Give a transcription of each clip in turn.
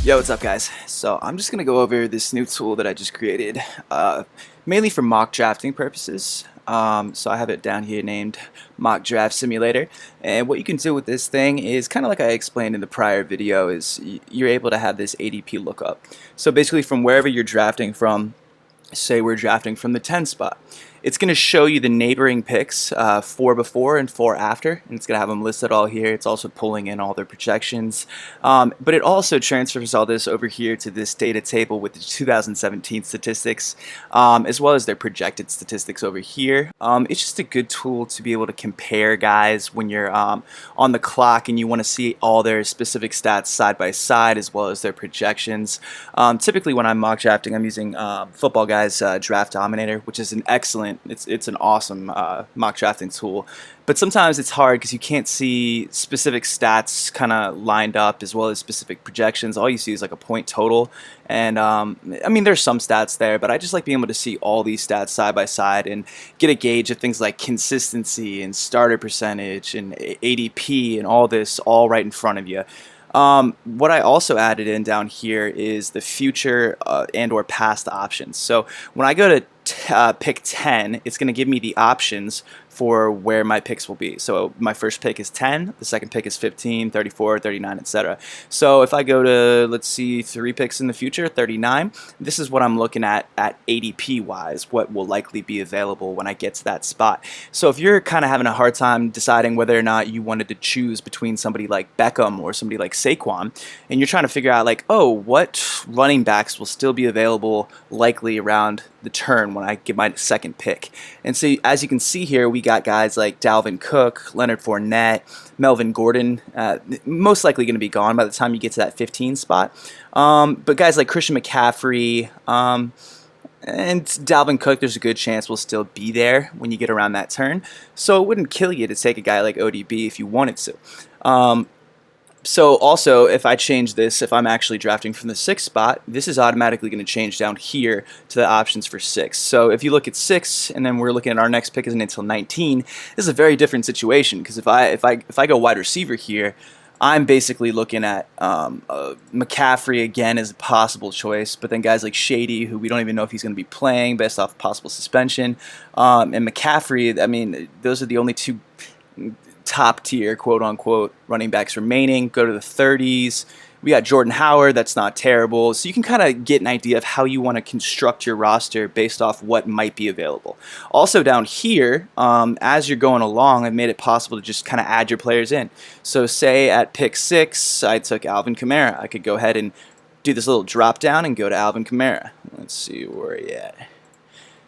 Yo, what's up guys? So I'm just gonna go over this new tool that I just created, mainly for mock drafting purposes. So I have it down here named Mock Draft Simulator, and what you can do with this thing is kind of like I explained in the prior video, is you're able to have this ADP lookup. So basically from wherever you're drafting from, say we're drafting from the 10 spot. It's going to show you the neighboring picks, 4 before and 4 after, and it's going to have them listed all here. It's also pulling in all their projections, but it also transfers all this over here to this data table with the 2017 statistics, as well as their projected statistics over here. It's just a good tool to be able to compare guys when you're on the clock and you want to see all their specific stats side by side, as well as their projections. Typically when I'm mock drafting, I'm using Football Guys Draft Dominator, which is an excellent, it's an awesome mock drafting tool. But sometimes it's hard because you can't see specific stats kind of lined up, as well as specific projections. All you see is like a point total, and I mean there's some stats there, but I just like being able to see all these stats side by side and get a gauge of things like consistency and starter percentage and ADP and all this all right in front of you. What I also added in down here is the future and or past options. So when I go to pick 10, it's going to give me the options for where my picks will be. So my first pick is 10, the second pick is 15, 34, 39, etc. So if I go to, let's see, 3 picks in the future, 39, this is what I'm looking at ADP wise, what will likely be available when I get to that spot. So if you're kind of having a hard time deciding whether or not you wanted to choose between somebody like Beckham or somebody like Saquon, and you're trying to figure out like, oh, what running backs will still be available likely around the turn when I get my second pick. And so as you can see here, we got guys like Dalvin Cook, Leonard Fournette, Melvin Gordon, most likely going to be gone by the time you get to that 15 spot. But guys like Christian McCaffrey and Dalvin Cook, there's a good chance will still be there when you get around that turn. So it wouldn't kill you to take a guy like ODB if you wanted to. So also, if I change this, if I'm actually drafting from the 6th spot, this is automatically going to change down here to the options for 6. So if you look at 6, and then we're looking at our next pick isn't until 19, this is a very different situation, because if I go wide receiver here, I'm basically looking at McCaffrey again as a possible choice, but then guys like Shady, who we don't even know if he's going to be playing based off possible suspension, and McCaffrey, I mean, those are the only 2 top tier quote unquote running backs remaining. Go to the 30s. We got Jordan Howard, that's not terrible. So you can kind of get an idea of how you want to construct your roster based off what might be available. Also down here, as you're going along, I've made it possible to just kind of add your players in. So say at pick 6, I took Alvin Kamara. I could go ahead and do this little drop down and go to Alvin Kamara. Let's see where he at.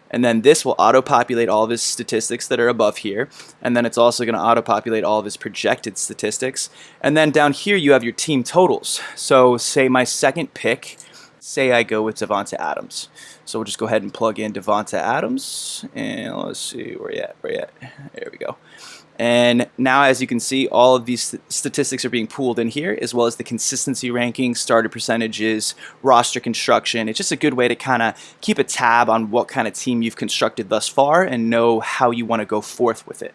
And then this will auto-populate all of his statistics that are above here. And then it's also going to auto-populate all of his projected statistics. And then down here you have your team totals. So say my second pick, say I go with Davante Adams. So we'll just go ahead and plug in Davante Adams. And let's see, where you at? There we go. And now, as you can see, all of these statistics are being pooled in here, as well as the consistency rankings, starter percentages, roster construction. It's just a good way to kind of keep a tab on what kind of team you've constructed thus far and know how you want to go forth with it.